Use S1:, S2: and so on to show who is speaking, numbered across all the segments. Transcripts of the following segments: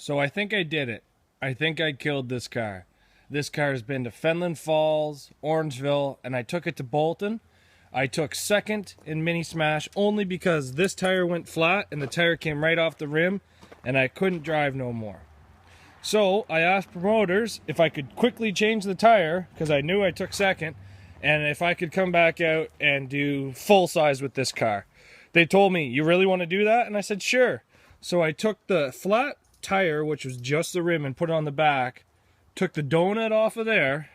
S1: So I think I did it. I think I killed this car. This car has been to Fenland Falls, Orangeville, and I took it to Bolton. I took second in Mini Smash only because this tire went flat and the tire came right off the rim and I couldn't drive no more. So I asked promoters if I could quickly change the tire because I knew I took second, and if I could come back out and do full size with this car. They told me, "You really want to do that?" And I said, "Sure." So I took the flat tire, which was just the rim, and put it on the back, took the donut off of there,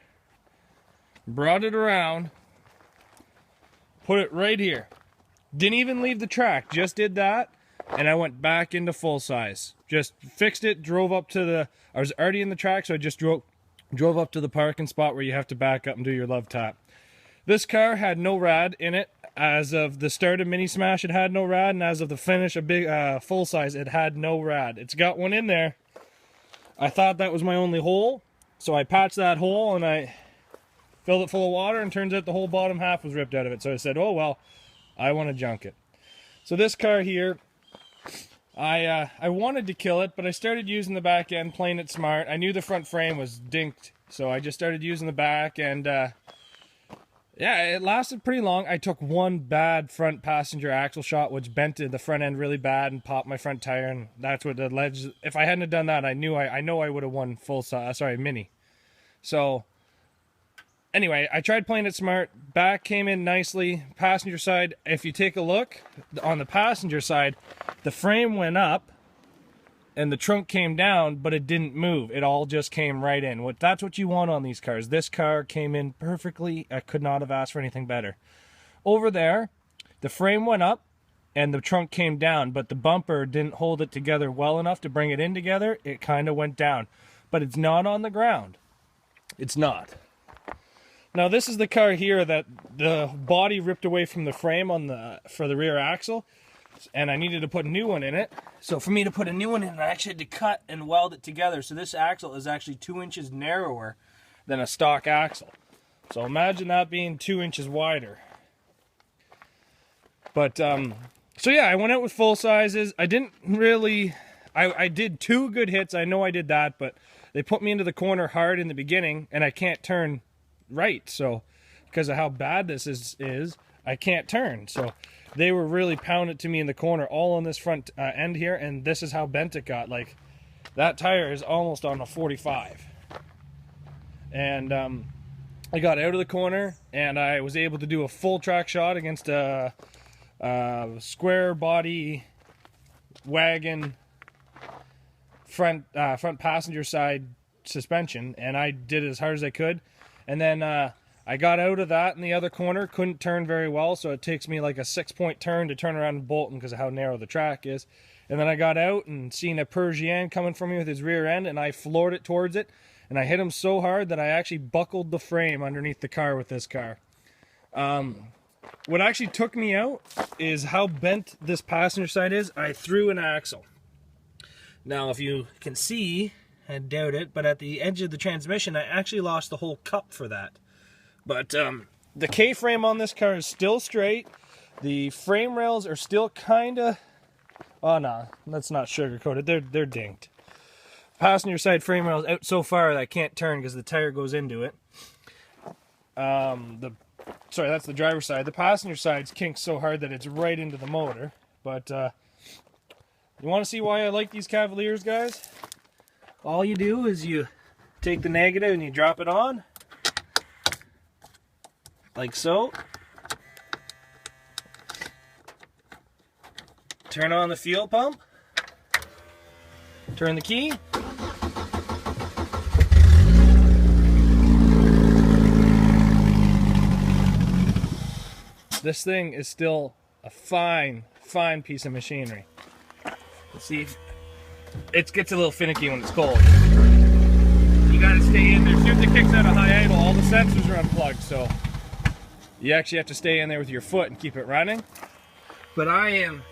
S1: brought it around, put it right here. Didn't even leave the track, just did that, and I went back into full size. Just fixed it, drove up to the, I was already in the track, so I just drove up to the parking spot where you have to back up and do your love tap. This car had no rad in it. As of the start of Mini Smash, it had no rad, and as of the finish of big full size, it had no rad. It's got one in there. I thought that was my only hole, so I patched that hole and I filled it full of water, and turns out the whole bottom half was ripped out of it. So I said, oh well, I want to junk it. So this car here, I wanted to kill it, but I started using the back end, playing it smart. I knew the front frame was dinked, so I just started using the back, and yeah, it lasted pretty long. I took one bad front passenger axle shot, which bent the front end really bad and popped my front tire, and that's what led. If I hadn't have done that, I know I would have won full size. Sorry, Mini. So anyway, I tried playing it smart. Back came in nicely. Passenger side, if you take a look on the passenger side, the frame went up and the trunk came down, but it didn't move. It all just came right in. That's what you want on these cars. This car came in perfectly. I could not have asked for anything better. Over there, the frame went up and the trunk came down, but the bumper didn't hold it together well enough to bring it in together. It kind of went down, but it's not on the ground. It's not. Now this is the car here that the body ripped away from the frame for the rear axle, and I needed to put a new one in it. So for me to put a new one in, I actually had to cut and weld it together. So this axle is actually 2 inches narrower than a stock axle. So imagine that being 2 inches wider. But so yeah, I went out with full sizes. I didn't really, I did 2 good hits. I know I did that, but they put me into the corner hard in the beginning, and I can't turn right. So because of how bad this is, I can't turn. So they were really pounding to me in the corner, all on this front end here, and this is how bent it got. Like, that tire is almost on a 45. And I got out of the corner, and I was able to do a full track shot against a square body wagon front passenger side suspension, and I did it as hard as I could. And then I got out of that in the other corner, couldn't turn very well, so it takes me like a 6-point turn to turn around in Bolton because of how narrow the track is. And then I got out and seen a Persian coming for me with his rear end, and I floored it towards it, and I hit him so hard that I actually buckled the frame underneath the car with this car. What actually took me out is how bent this passenger side is. I threw an axle. Now, if you can see, I doubt it, but at the edge of the transmission, I actually lost the whole cup for that. But the K-frame on this car is still straight. The frame rails are still kind of... Oh, no, let's not sugarcoat it. They're dinked. Passenger side frame rails out so far that I can't turn because the tire goes into it. Sorry, that's the driver's side. The passenger side's kinked so hard that it's right into the motor. But you want to see why I like these Cavaliers, guys? All you do is you take the negative and you drop it on. Like so. Turn on the fuel pump. Turn the key. This thing is still a fine piece of machinery. Let's see if it gets a little finicky when it's cold. You gotta stay in there. As soon as it kicks out a high idle, all the sensors are unplugged, so you actually have to stay in there with your foot and keep it running. But I am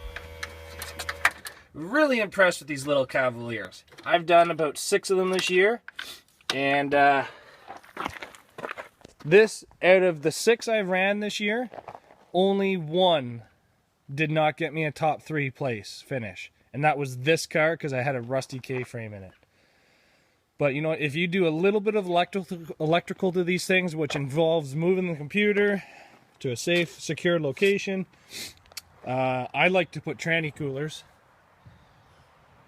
S1: really impressed with these little Cavaliers. I've done about 6 of them this year, and this, out of the 6 I've ran this year, only 1 did not get me a top 3 place finish. and that was this car because I had a rusty K-frame in it. But you know, if you do a little bit of electrical to these things, which involves moving the computer to a safe, secure location, I like to put tranny coolers.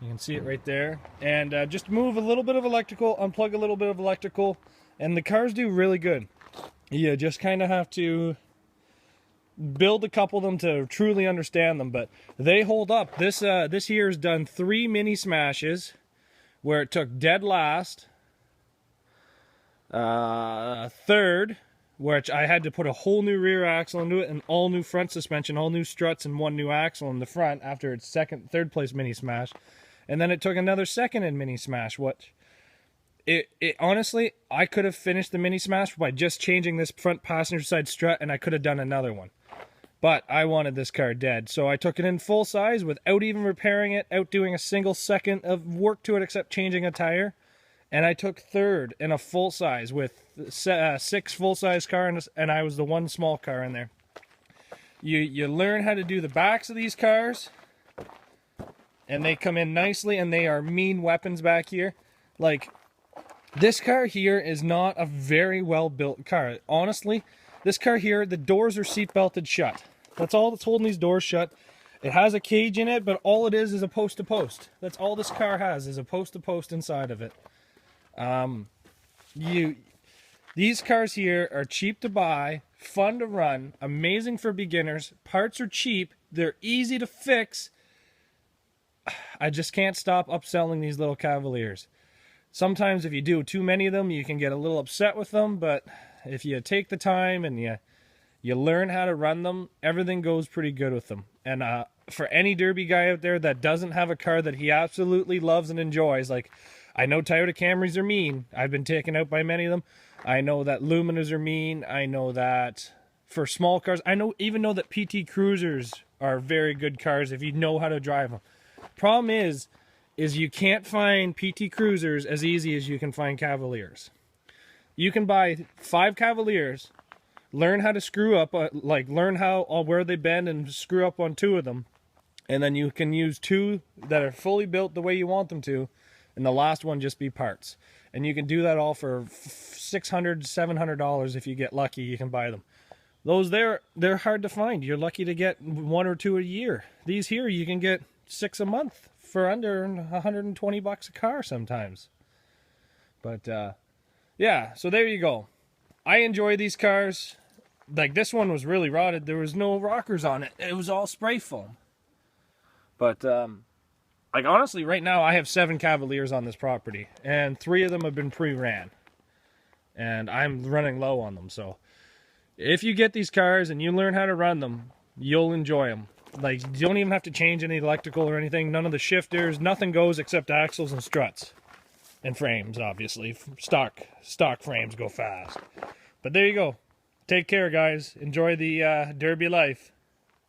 S1: You can see it right there. And just move a little bit of electrical, unplug a little bit of electrical, and the cars do really good. You just kind of have to build a couple of them to truly understand them, but they hold up. This here has done 3 mini smashes where it took dead last, third, which I had to put a whole new rear axle into it and all new front suspension, all new struts, and 1 new axle in the front after its third place mini smash. And then it took another second in mini smash. It honestly, I could have finished the mini smash by just changing this front passenger side strut, and I could have done another one. But I wanted this car dead, so I took it in full size without even repairing it, out doing a single second of work to it except changing a tire. And I took third in a full size with 6 full-size cars, and I was the 1 small car in there. You learn how to do the backs of these cars, and they come in nicely, and they are mean weapons back here. Like, this car here is not a very well-built car. Honestly, this car here, the doors are seat-belted shut. That's all that's holding these doors shut. It has a cage in it, but all it is a post-to-post. That's all this car has, is a post-to-post inside of it. These cars here are cheap to buy, fun to run, amazing for beginners. Parts are cheap. They're easy to fix. I just can't stop upselling these little Cavaliers. Sometimes if you do too many of them, you can get a little upset with them, but if you take the time and you learn how to run them, everything goes pretty good with them. And for any derby guy out there that doesn't have a car that he absolutely loves and enjoys, like, I know Toyota Camrys are mean. I've been taken out by many of them. I know that Luminas are mean. I know that for small cars, even know that PT Cruisers are very good cars if you know how to drive them. Problem is you can't find PT Cruisers as easy as you can find Cavaliers. You can buy 5 Cavaliers, learn how to screw up, learn where they bend and screw up on 2 of them, and then you can use 2 that are fully built the way you want them to, and the last one just be parts. And you can do that all for $600, $700 if you get lucky. You can buy them. Those they're hard to find. You're lucky to get 1 or 2 a year. These here you can get 6 a month for under $120 a car sometimes. But yeah, so there you go. I enjoy these cars. Like, this one was really rotted. There was no rockers on it. It was all spray foam. But like, honestly, right now I have 7 Cavaliers on this property, and 3 of them have been pre-ran, and I'm running low on them. So if you get these cars and you learn how to run them, you'll enjoy them. Like, you don't even have to change any electrical or anything. None of the shifters, nothing goes except axles and struts and frames. Obviously, stock frames go fast. But there you go. Take care, guys. Enjoy the derby life.